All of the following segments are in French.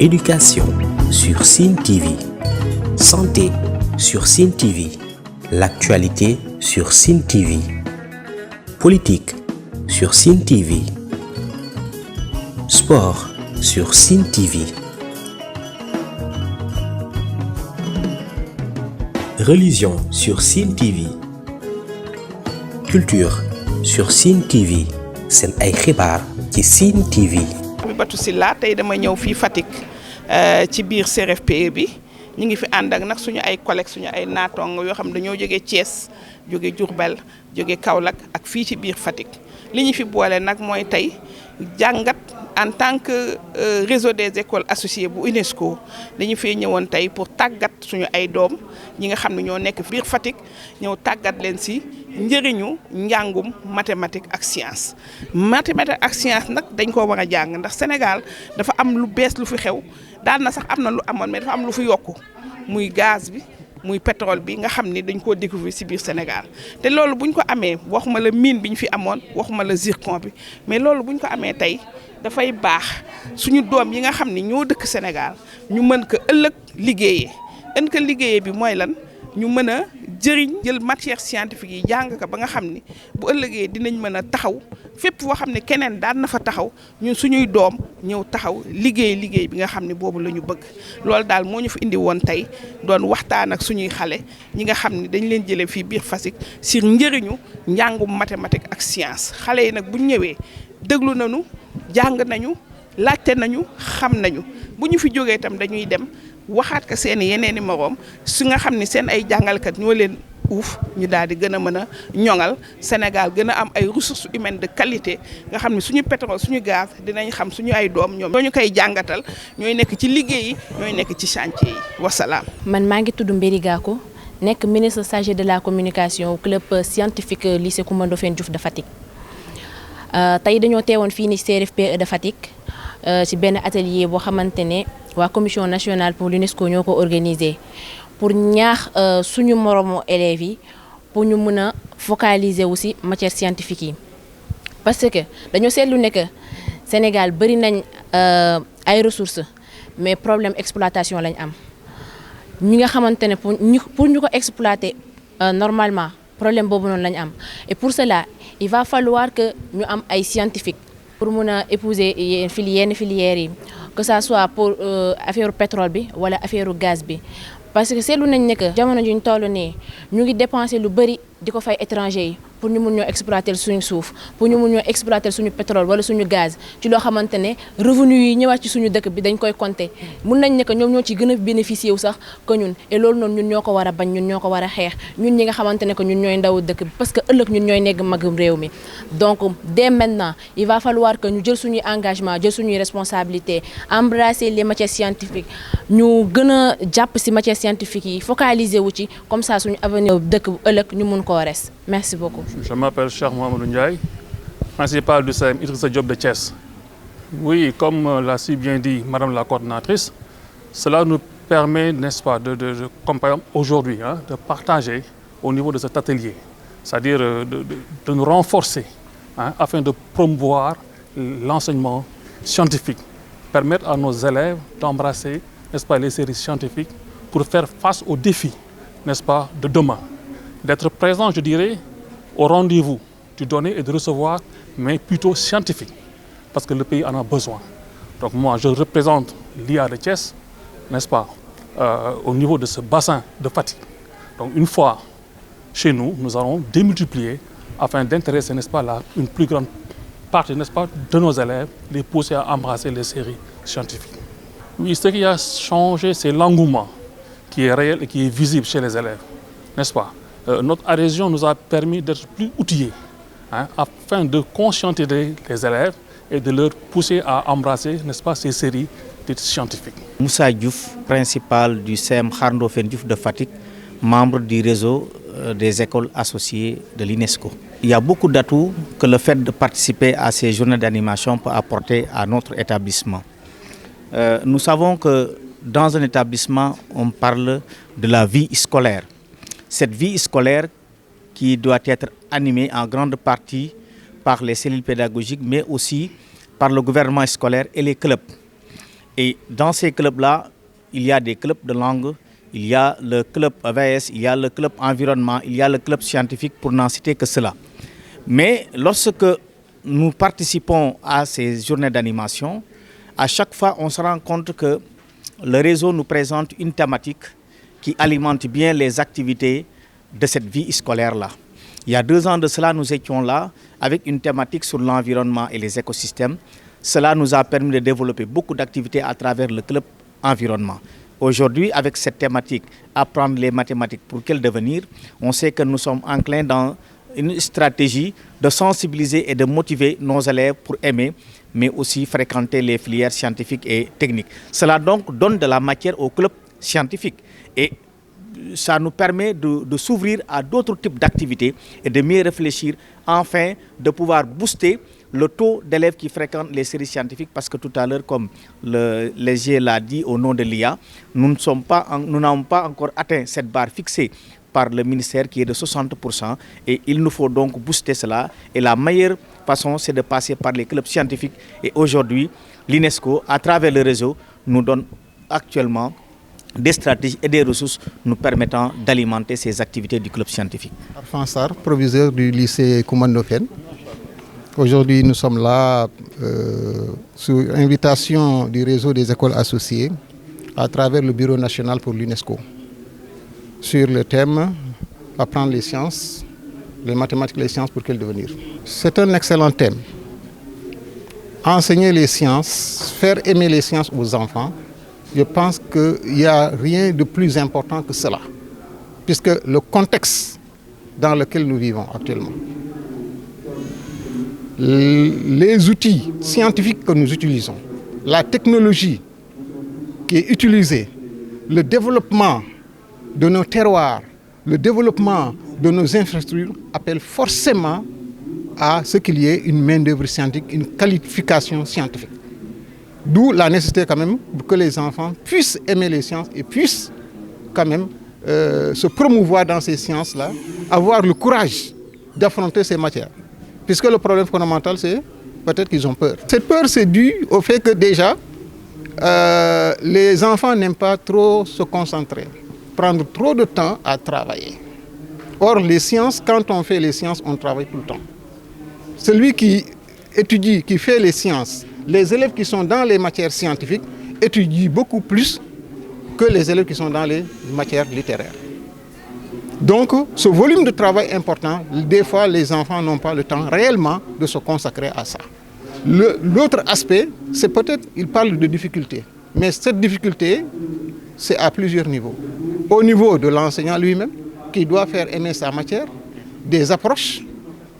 Éducation sur Sine TV. Santé sur Sine TV. L'actualité sur Sine TV. Politique sur Sine TV. Sport sur Sine TV. Religion sur Sine TV. Culture sur Sine TV. Sen ay xibaar ci Sine TV. Abibatou Sylla tey dama ñëw fii Fatick ci biir CRFPE bi ñu ngi fi ànd ak nag suñu ay collègues suñu ay naataango yoo xam dañoo jógee Thiès jóge Diourbel jóge Kaolack ak fii ci biir Fatick li ñu fi boole nag mooy tey jàngat en tant que réseau des écoles associées bu UNESCO dañu fee ñëwoon tey pour tàggat suñu ay doom ñi nga xam ne ñoo nekk biir Fatick ñëw tàggat leen si njëriñu njàngum mathématique ak science. Mathématique ak science nag dañ koo war a jàng ndax Sénégal dafa am lu bees lu fi xew daan na sax am na lu amoon mais dafa am lu fi yokku muy gaz bi muy pétrole bi nga xam ni dañ koo découvrir ci biir Sénégal te loolu buñ ko amee waxuma la mine bi ñu fi amoon waxuma la zircon bi mais loolu buñ ko amee tey dafay baax suñu doom yi nga xam ni ñoo dëkk Sénégal ñu mën ko ëllëg liggéeyee bi mooy lan ñu mën a jëriñ jël matière scientifique yi jàng ko ba nga xam ni bu ëllëgee dinañ mën a taxaw fépp foo xam ne keneen daan na fa taxaw ñun suñuy doom ñëw taxaw liggéey bi nga xam ne boobu la ñu bëgg loolu daal moo ñu fi indi woon tey doon waxtaan ak suñuy xale ñi nga xam ne dañ leen jëlee fii biir Fatick sur njëriñu njàngum mathématique ak science xale yi nag bu ñu ñëwee déglu nañu jàng nañu laajte nañu xam nañu bu ñu fi jógee itam dañuy dem waxaat ko seen yeneeni moroom su nga xam ni seen ay jàngalkat ñoo leen uuf ñu daal di gën a mën a ñoŋal Sénégal gën a am ay ressources humaines de qualité nga xam ne suñu pétrole suñu gaz dinañ xam suñu ay doom ñoom ñoo ñu koy jàngatal ñooy nekk ci liggéey yi ñooy nekk ci chantier yi wasalaam. man maa ngi tudd Mbéri Gakou nekk ministre chargé de la communication au club scientifique lycée Coumba Ndoffène Diouf de Fatick tey dañoo teewoon fii ni CRFPE de Fatick ci benn atelier boo xamante ne waa commission nationale pour l'UNESCO ñoo ko organisé pour ñaax suñu moromu élèves yi pour ñu mën a focaliser wu ci matière scientifique yi parce que dañoo seetlu ne que Sénégal bari nañ ay ressources mais problème exploitation lañ am ñi nga xamante ne pour ñu ko exploiter normalement problème boobu noonu lañ am et pour cela il va falloir que ñu am ay scientifiques pour mun a épouser yenn filières yi que ça soit pour affaire pétrole bi wala affaire gaz bi parce que seetlu nañ ne que jamono ji ñu toll nii ñu ngi dépenser lu bari di ko fay étranger yi pour ñu mun ñoo exploiter suñu suuf pour ñu mun ñoo exploiter suñu pétrole wala suñu gaz ci loo xamante ne revenu yi ñëwaat ci suñu dëkk bi dañ koy compter mun nañ ne que ñoom ñoo ci gën a bénéficier wu sax que ñun et loolu noonu ñun ñoo ko war a bañ ñun ñoo ko war a xeex ñun ñi nga xamante ne que ñun ñooy ndaw dëkk bi parce que ëllëg ñun ñooy nekk magum réew mi donc dès maintenant il va falloir que ñu jël suñuy engagement jël suñuy responsabilité embrasser les matières scientifiques ñu gën a jàpp ci matières scientifiques yi focaliser wu ci comme ça suñu avenir dëkk bu ëllëg ñu mun koo res merci beaucoup. Je m'appelle Cheikh Mohamedou Ndiaye, principal du CEM Idrissa Diop de Thiès. Oui, comme l'a si bien dit Madame la coordinatrice, cela nous permet, n'est-ce pas, de aujourd'hui, de partager au niveau de cet atelier, c'est-à-dire de nous renforcer afin de promouvoir l'enseignement scientifique, permettre à nos élèves d'embrasser, n'est-ce pas, les séries scientifiques pour faire face aux défis, n'est-ce pas, de demain. D'être présent, je dirais, au rendez-vous du donner et de recevoir, mais plutôt scientifique, parce que le pays en a besoin. Donc moi, je représente l'IA de Thiès, n'est-ce pas, au niveau de ce bassin de Fatick. Donc une fois chez nous, nous allons démultiplier afin d'intéresser, n'est-ce pas, une plus grande partie, n'est-ce pas, de nos élèves, les pousser à embrasser les séries scientifiques. Oui, ce qui a changé, c'est l'engouement qui est réel et qui est visible chez les élèves, n'est-ce pas? Notre adhésion nous a permis d'être plus outillés afin de conscientiser les élèves et de leur pousser à embrasser, n'est-ce pas, ces séries scientifiques. Moussa Diouf, principal du CEM Coumba Ndoffène Diouf de Fatick, membre du réseau des écoles associées de l'UNESCO. Il y a beaucoup d'atouts que le fait de participer à ces journées d'animation peut apporter à notre établissement. Nous savons que dans un établissement, on parle de la vie scolaire. Cette vie scolaire qui doit être animée en grande partie par les cellules pédagogiques, mais aussi par le gouvernement scolaire et les clubs. Et dans ces clubs-là, il y a des clubs de langue, il y a le club AVS, il y a le club environnement, il y a le club scientifique, pour n'en citer que cela. Mais lorsque nous participons à ces journées d'animation, à chaque fois, on se rend compte que le réseau nous présente une thématique qui alimente bien les activités de cette vie scolaire-là. Il y a 2 ans de cela, nous étions là avec une thématique sur l'environnement et les écosystèmes. Cela nous a permis de développer beaucoup d'activités à travers le club environnement. Aujourd'hui, avec cette thématique, apprendre les mathématiques pour quel devenir, on sait que nous sommes enclins dans une stratégie de sensibiliser et de motiver nos élèves pour aimer, mais aussi fréquenter les filières scientifiques et techniques. Cela donc donne de la matière au club scientifique et ça nous permet de s'ouvrir à d'autres types d'activités et de mieux réfléchir, enfin de pouvoir booster le taux d'élèves qui fréquentent les séries scientifiques, parce que tout à l'heure, comme le Léger l'a dit au nom de l'IA, nous n'avons pas encore atteint cette barre fixée par le ministère qui est de 60% et il nous faut donc booster cela. Et la meilleure façon, c'est de passer par les clubs scientifiques. Et aujourd'hui, l'UNESCO, à travers le réseau, nous donne actuellement des stratégies et des ressources nous permettant d'alimenter ces activités du club scientifique. Arfan Sarr, proviseur du lycée Coumba Ndoffène. Aujourd'hui, nous sommes là sur invitation du réseau des écoles associées à travers le Bureau national pour l'UNESCO sur le thème « Apprendre les sciences, les mathématiques et les sciences pour quel devenir ». C'est un excellent thème. Enseigner les sciences, faire aimer les sciences aux enfants, je pense qu'il n'y a rien de plus important que cela, puisque le contexte dans lequel nous vivons actuellement, les outils scientifiques que nous utilisons, la technologie qui est utilisée, le développement de nos terroirs, le développement de nos infrastructures appellent forcément à ce qu'il y ait une main-d'œuvre scientifique, une qualification scientifique. D'où la nécessité quand même que les enfants puissent aimer les sciences et puissent quand même se promouvoir dans ces sciences-là, avoir le courage d'affronter ces matières. Puisque le problème fondamental, c'est peut-être qu'ils ont peur. Cette peur, c'est dû au fait que déjà, les enfants n'aiment pas trop se concentrer, prendre trop de temps à travailler. Or, les sciences, quand on fait les sciences, on travaille tout le temps. Celui qui étudie, qui fait les sciences, les élèves qui sont dans les matières scientifiques étudient beaucoup plus que les élèves qui sont dans les matières littéraires. Donc, ce volume de travail important, des fois, les enfants n'ont pas le temps réellement de se consacrer à ça. L'autre aspect, c'est peut-être, ils parlent de difficultés. Mais cette difficulté, c'est à plusieurs niveaux. Au niveau de l'enseignant lui-même, qui doit faire aimer sa matière, des approches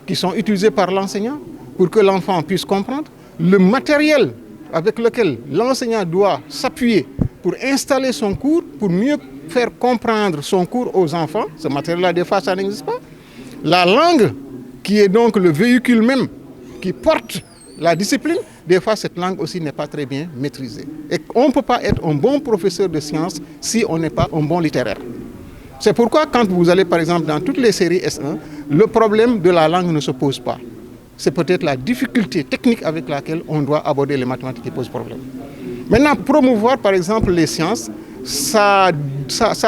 qui sont utilisées par l'enseignant pour que l'enfant puisse comprendre, le matériel avec lequel l'enseignant doit s'appuyer pour installer son cours, pour mieux faire comprendre son cours aux enfants. Ce matériel-là, des fois, ça n'existe pas. La langue, qui est donc le véhicule même qui porte la discipline, des fois, cette langue aussi n'est pas très bien maîtrisée. Et on ne peut pas être un bon professeur de sciences si on n'est pas un bon littéraire. C'est pourquoi, quand vous allez, par exemple, dans toutes les séries S1, le problème de la langue ne se pose pas. C'est peut-être la difficulté technique avec laquelle on doit aborder les mathématiques qui posent problème. Maintenant, promouvoir, par exemple, les sciences, ça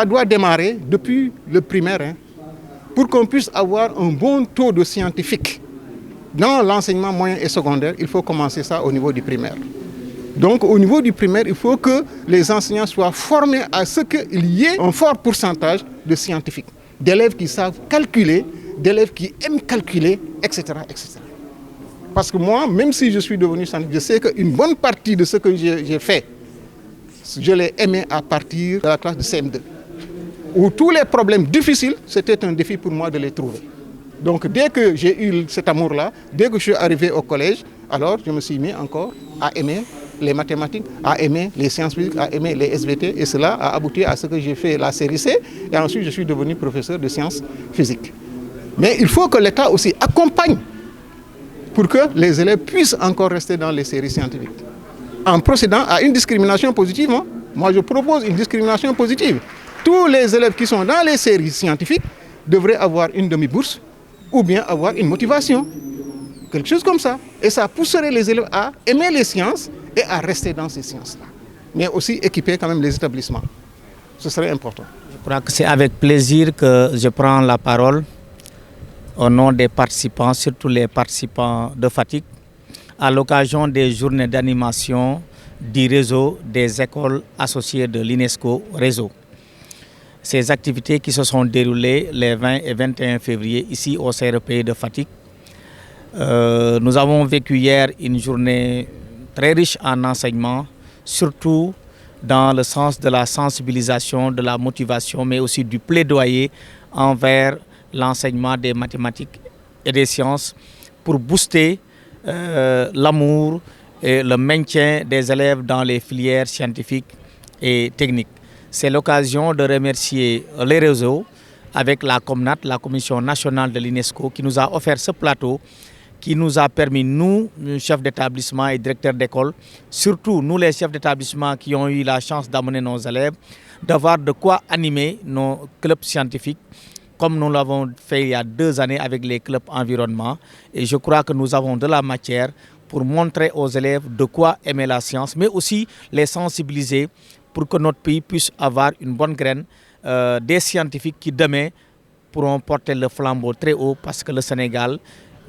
doit démarrer depuis le primaire, pour qu'on puisse avoir un bon taux de scientifiques. Dans l'enseignement moyen et secondaire, il faut commencer ça au niveau du primaire. Donc, au niveau du primaire, il faut que les enseignants soient formés à ce qu'il y ait un fort pourcentage de scientifiques, d'élèves qui savent calculer, d'élèves qui aiment calculer, etc., etc. Parce que moi, même si je suis devenu scientifique, je sais qu'une bonne partie de ce que j'ai fait, je l'ai aimé à partir de la classe de CM2. Où tous les problèmes difficiles, c'était un défi pour moi de les trouver. Donc dès que j'ai eu cet amour-là, dès que je suis arrivé au collège, alors je me suis mis encore à aimer les mathématiques, à aimer les sciences physiques, à aimer les SVT. Et cela a abouti à ce que j'ai fait la série C. Et ensuite, je suis devenu professeur de sciences physiques. Mais il faut que l'État aussi accompagne pour que les élèves puissent encore rester dans les séries scientifiques. En procédant à une discrimination positive, moi je propose une discrimination positive. Tous les élèves qui sont dans les séries scientifiques devraient avoir une demi-bourse ou bien avoir une motivation. Quelque chose comme ça. Et ça pousserait les élèves à aimer les sciences et à rester dans ces sciences-là. mais aussi équiper quand même les établissements. Ce serait important. Je crois que c'est avec plaisir que je prends la parole au nom des participants, surtout les participants de Fatick, à l'occasion des journées d'animation du réseau des écoles associées de l'UNESCO Réseau. Ces activités qui se sont déroulées les 20 et 21 février ici au CRPE de Fatick. Nous avons vécu hier une journée très riche en enseignements, surtout dans le sens de la sensibilisation, de la motivation, mais aussi du plaidoyer envers l'enseignement des mathématiques et des sciences pour booster l'amour et le maintien des élèves dans les filières scientifiques et techniques. C'est l'occasion de remercier les réseaux avec la COMNAT, la Commission nationale de l'UNESCO, qui nous a offert ce plateau, qui nous a permis, nous, chefs d'établissement et directeurs d'école, surtout nous les chefs d'établissement qui ont eu la chance d'amener nos élèves, d'avoir de quoi animer nos clubs scientifiques, comme nous l'avons fait il y a 2 années avec les clubs environnement. Et je crois que nous avons de la matière pour montrer aux élèves de quoi aimer la science, mais aussi les sensibiliser pour que notre pays puisse avoir une bonne graine des scientifiques qui demain pourront porter le flambeau très haut, parce que le Sénégal,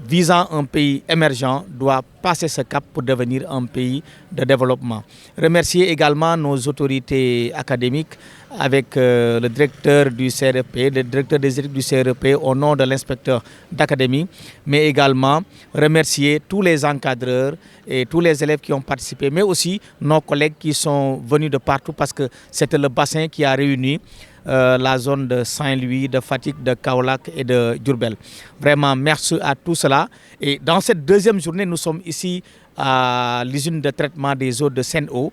visant un pays émergent, doit passer ce cap pour devenir un pays de développement. Remercier également nos autorités académiques avec le directeur du CRP, le directeur des études du CRP au nom de l'inspecteur d'académie, mais également remercier tous les encadreurs et tous les élèves qui ont participé, mais aussi nos collègues qui sont venus de partout, parce que c'était le bassin qui a réuni la zone de Saint-Louis, de Fatick, de Kaolack et de Diourbel. Vraiment, merci à tout cela. Et dans cette deuxième journée, nous sommes ici à l'usine de traitement des eaux de Sen'Eau,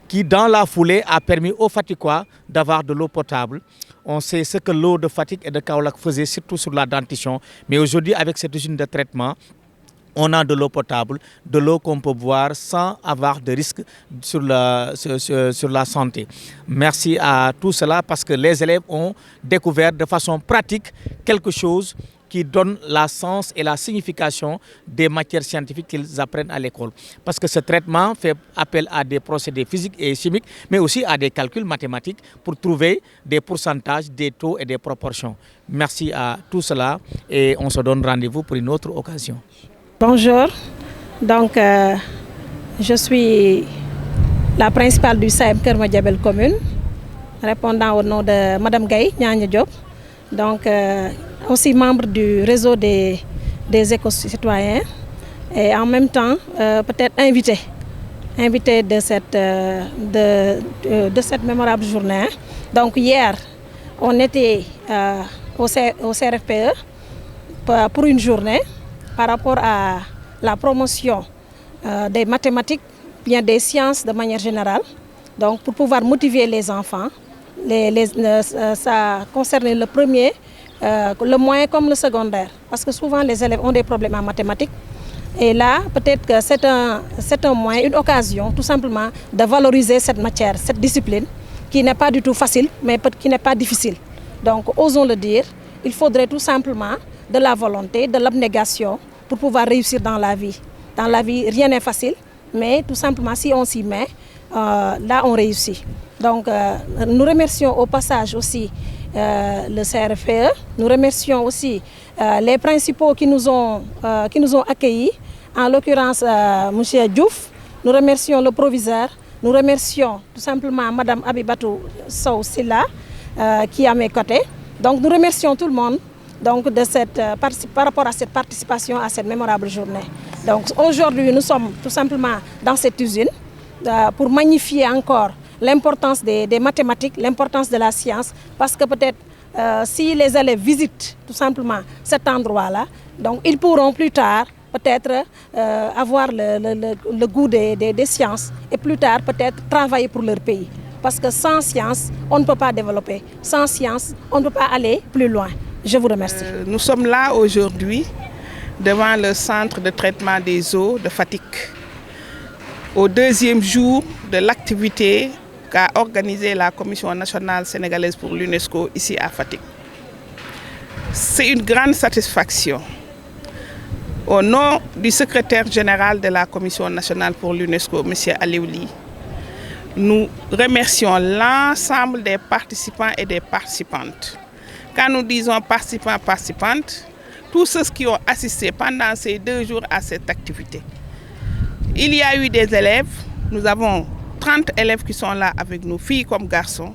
qui dans la foulée a permis aux Fatickois d'avoir de l'eau potable. On sait ce que l'eau de Fatick et de Kaolack faisait, surtout sur la dentition. Mais aujourd'hui, avec cette usine de traitement, on a de l'eau potable, de l'eau qu'on peut boire sans avoir de risque sur la santé. Merci à tout cela, parce que les élèves ont découvert de façon pratique quelque chose qui donne la sens et la signification des matières scientifiques qu'ils apprennent à l'école. Parce que ce traitement fait appel à des procédés physiques et chimiques, mais aussi à des calculs mathématiques pour trouver des pourcentages, des taux et des proportions. Merci à tout cela et on se donne rendez-vous pour une autre occasion. Bonjour, donc je suis la principale du CEM Keur Madiabel commune, répondant au nom de Madame Gaye Niania Diop, donc aussi membre du réseau des éco-citoyens et en même temps peut-être invité de cette mémorable journée. Donc hier, on était au CRFPE pour une journée par rapport à la promotion des mathématiques, bien des sciences de manière générale. Donc pour pouvoir motiver les enfants, ça concernait le premier, le moyen comme le secondaire. Parce que souvent les élèves ont des problèmes en mathématiques. Et là, peut-être que c'est un moyen, une occasion tout simplement de valoriser cette matière, cette discipline, qui n'est pas du tout facile, mais qui n'est pas difficile. Donc osons le dire, il faudrait tout simplement de la volonté, de l'abnégation pour pouvoir réussir dans la vie. Dans la vie, rien n'est facile, mais tout simplement, si on s'y met, là, on réussit. Donc, nous remercions au passage aussi le CRFPE. Nous remercions aussi les principaux qui nous ont accueillis, en l'occurrence M. Diouf. Nous remercions le proviseur. Nous remercions tout simplement Mme Abibatou Sow Silla qui est à mes côtés. Donc, nous remercions tout le monde. Donc par rapport à cette participation à cette mémorable journée. Donc aujourd'hui, nous sommes tout simplement dans cette usine pour magnifier encore l'importance des mathématiques, l'importance de la science, parce que peut-être si les élèves visitent tout simplement cet endroit-là, donc ils pourront plus tard peut-être avoir le goût des sciences et plus tard peut-être travailler pour leur pays. Parce que sans science, on ne peut pas développer. Sans science, on ne peut pas aller plus loin. Je vous remercie. Nous sommes là aujourd'hui devant le centre de traitement des eaux de Fatick, au 2e jour de l'activité qu'a organisée la Commission nationale sénégalaise pour l'UNESCO ici à Fatick. C'est une grande satisfaction. Au nom du secrétaire général de la Commission nationale pour l'UNESCO, M. Aliou Ly, nous remercions l'ensemble des participants et des participantes. Quand nous disons participants, participantes, tous ceux qui ont assisté pendant ces 2 jours à cette activité. Il y a eu des élèves, nous avons 30 élèves qui sont là avec nous, filles comme garçons.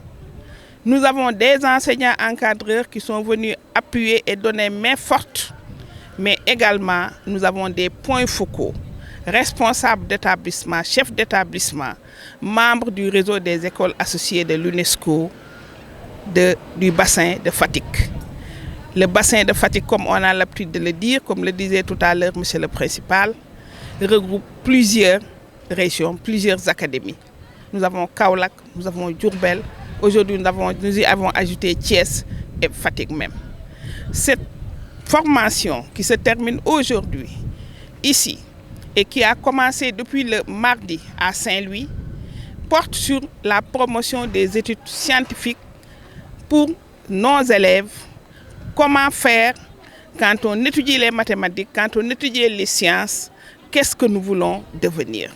Nous avons des enseignants encadreurs qui sont venus appuyer et donner main forte. Mais également, nous avons des points focaux, responsables d'établissement, chefs d'établissement, membres du réseau des écoles associées de l'UNESCO du bassin de Fatick. Le bassin de Fatick, comme on a l'habitude de le dire, comme le disait tout à l'heure monsieur le principal, regroupe plusieurs régions, plusieurs académies. Nous avons Kaolack, nous avons Diourbel, aujourd'hui nous y avons ajouté Thiès et Fatick même. Cette formation qui se termine aujourd'hui, ici, et qui a commencé depuis le mardi à Saint-Louis, porte sur la promotion des études scientifiques pour nos élèves. Comment faire quand on étudie les mathématiques, quand on étudie les sciences, qu'est-ce que nous voulons devenir?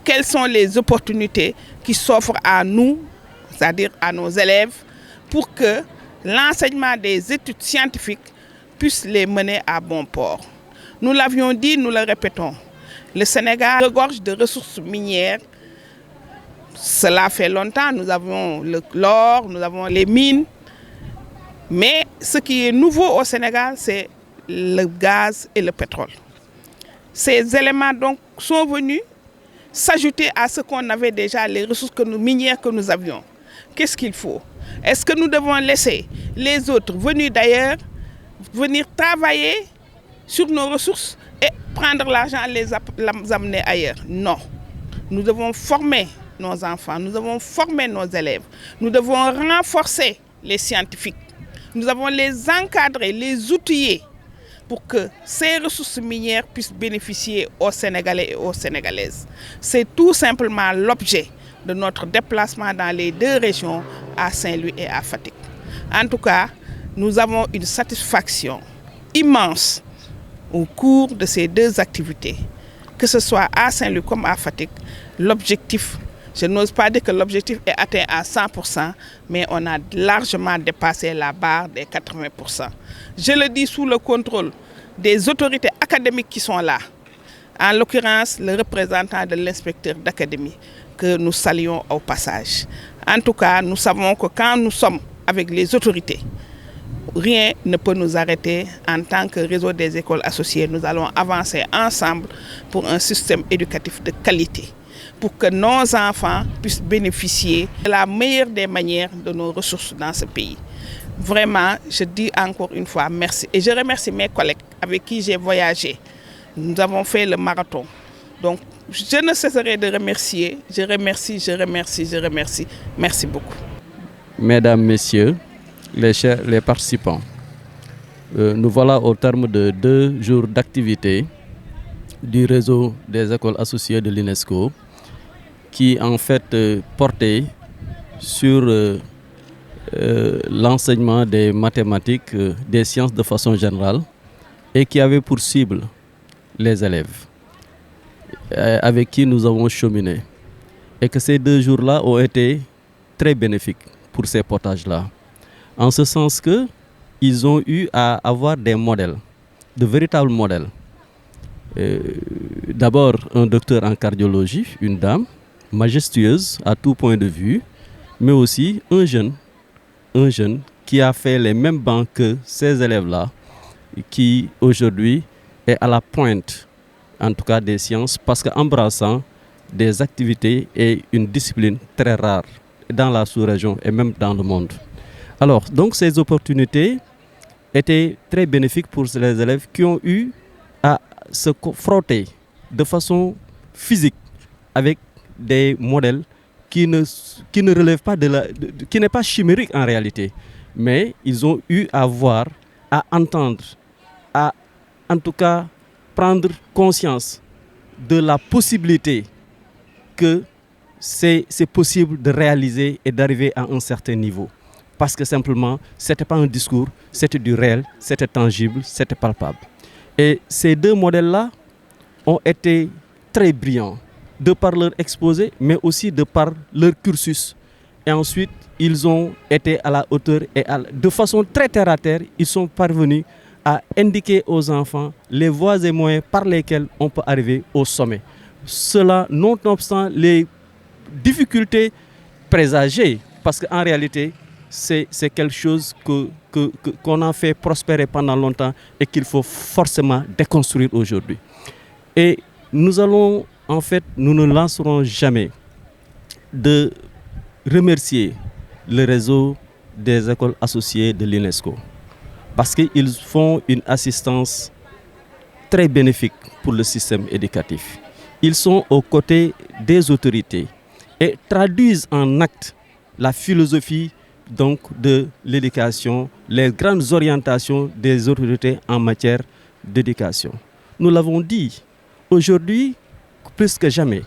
Quelles sont les opportunités qui s'offrent à nous, c'est-à-dire à nos élèves, pour que l'enseignement des études scientifiques puisse les mener à bon port. Nous l'avions dit, nous le répétons, le Sénégal regorge de ressources minières. Cela fait longtemps, nous avons l'or, nous avons les mines. Mais ce qui est nouveau au Sénégal, c'est le gaz et le pétrole. Ces éléments donc sont venus s'ajouter à ce qu'on avait déjà, les ressources minières que nous avions. Qu'est-ce qu'il faut? Est-ce que nous devons laisser les autres venus d'ailleurs venir travailler sur nos ressources et prendre l'argent et les amener ailleurs? Non. Nous devons former nos enfants, nous devons former nos élèves, nous devons renforcer les scientifiques, nous devons les encadrer, les outiller pour que ces ressources minières puissent bénéficier aux Sénégalais et aux Sénégalaises. C'est tout simplement l'objet de notre déplacement dans les 2 régions, à Saint-Louis et à Fatick. En tout cas, nous avons une satisfaction immense au cours de ces 2 activités, que ce soit à Saint-Louis comme à Fatick. L'objectif, je n'ose pas dire que l'objectif est atteint à 100%, mais on a largement dépassé la barre des 80%. Je le dis sous le contrôle des autorités académiques qui sont là, en l'occurrence le représentant de l'inspecteur d'académie, que nous saluons au passage. En tout cas, nous savons que quand nous sommes avec les autorités, rien ne peut nous arrêter. En tant que réseau des écoles associées, nous allons avancer ensemble pour un système éducatif de qualité, pour que nos enfants puissent bénéficier de la meilleure des manières de nos ressources dans ce pays. Vraiment, je dis encore une fois merci. Et je remercie mes collègues avec qui j'ai voyagé. Nous avons fait le marathon. Donc, je ne cesserai de remercier. Je remercie. Merci beaucoup. Mesdames, Messieurs, les participants, nous voilà au terme de 2 jours d'activité du réseau des écoles associées de l'UNESCO, qui en fait portait sur l'enseignement des mathématiques, des sciences de façon générale, et qui avait pour cible les élèves avec qui nous avons cheminé. Et que ces 2 jours-là ont été très bénéfiques pour ces potages-là. En ce sens qu'ils ont eu à avoir des modèles, de véritables modèles. D'abord, un docteur en cardiologie, une dame, majestueuse à tout point de vue, mais aussi un jeune qui a fait les mêmes bancs que ces élèves-là, qui aujourd'hui est à la pointe, en tout cas des sciences, parce qu'embrassant des activités et une discipline très rare dans la sous-région et même dans le monde. Alors, donc ces opportunités étaient très bénéfiques pour les élèves qui ont eu à se frotter de façon physique avec des modèles qui ne relèvent pas qui n'est pas chimérique en réalité, mais ils ont eu à voir, à entendre, à en tout cas prendre conscience de la possibilité que c'est possible de réaliser et d'arriver à un certain niveau. Parce que simplement, ce n'était pas un discours, c'était du réel, c'était tangible, c'était palpable. Et ces 2 modèles-là ont été très brillants de par leur exposé, mais aussi de par leur cursus. Et ensuite, ils ont été à la hauteur et de façon très terre à terre, ils sont parvenus à indiquer aux enfants les voies et moyens par lesquels on peut arriver au sommet. Cela, nonobstant les difficultés présagées, parce qu'en réalité, c'est quelque chose qu'on a fait prospérer pendant longtemps et qu'il faut forcément déconstruire aujourd'hui. Et nous allons, en fait, nous ne lancerons jamais de remercier le réseau des écoles associées de l'UNESCO parce qu'ils font une assistance très bénéfique pour le système éducatif. Ils sont aux côtés des autorités et traduisent en actes la philosophie donc de l'éducation, les grandes orientations des autorités en matière d'éducation. Nous l'avons dit, aujourd'hui, plus que jamais,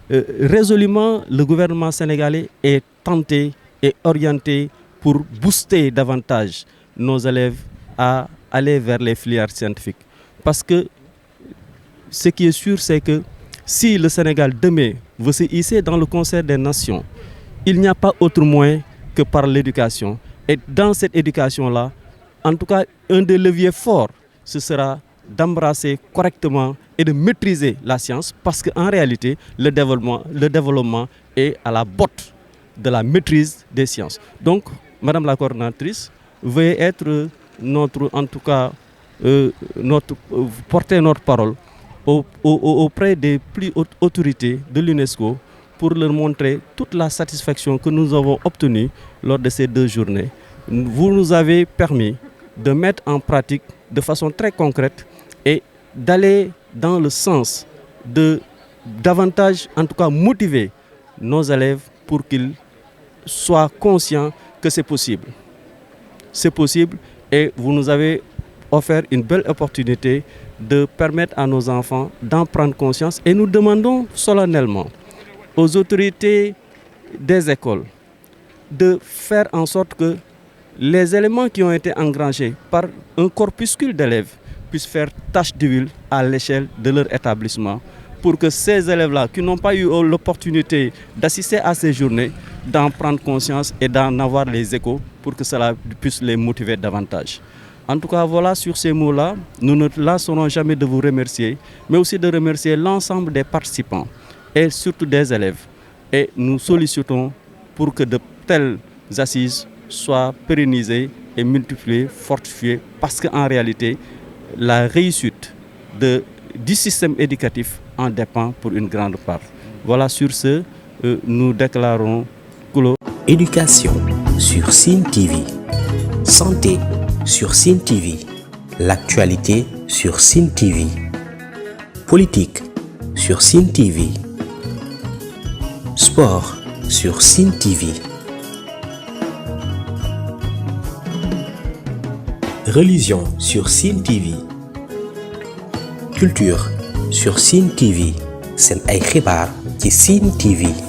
résolument, le gouvernement sénégalais est tenté et orienté pour booster davantage nos élèves à aller vers les filières scientifiques. Parce que ce qui est sûr, c'est que si le Sénégal demain veut se hisser dans le concert des nations, il n'y a pas autre moyen que par l'éducation. Et dans cette éducation-là, en tout cas, un des leviers forts, ce sera d'embrasser correctement et de maîtriser la science parce qu'en réalité, le développement est à la botte de la maîtrise des sciences. Donc, Madame la coordinatrice, veuillez être porter notre parole auprès des plus hautes autorités de l'UNESCO pour leur montrer toute la satisfaction que nous avons obtenue lors de ces 2 journées. Vous nous avez permis de mettre en pratique de façon très concrète et d'aller dans le sens de davantage, en tout cas, motiver nos élèves pour qu'ils soient conscients que c'est possible. C'est possible et vous nous avez offert une belle opportunité de permettre à nos enfants d'en prendre conscience et nous demandons solennellement aux autorités des écoles de faire en sorte que les éléments qui ont été engrangés par un corpuscule d'élèves puissent faire tache d'huile à l'échelle de leur établissement pour que ces élèves-là qui n'ont pas eu l'opportunité d'assister à ces journées, d'en prendre conscience et d'en avoir les échos pour que cela puisse les motiver davantage. En tout cas, voilà, sur ces mots-là, nous ne lasserons jamais de vous remercier, mais aussi de remercier l'ensemble des participants et surtout des élèves. Et nous sollicitons pour que de telles assises soient pérennisées et multipliées, fortifiées, parce qu'en réalité, la réussite du système éducatif en dépend pour une grande part. Voilà, sur ce, nous déclarons clos. Éducation sur Sine TV. Santé sur Sine TV. L'actualité sur Sine TV. Politique sur Sine TV. Sport sur Sine TV. Religion sur Sine TV. Culture sur Sine TV. Sen ay xibaar ci Sine TV.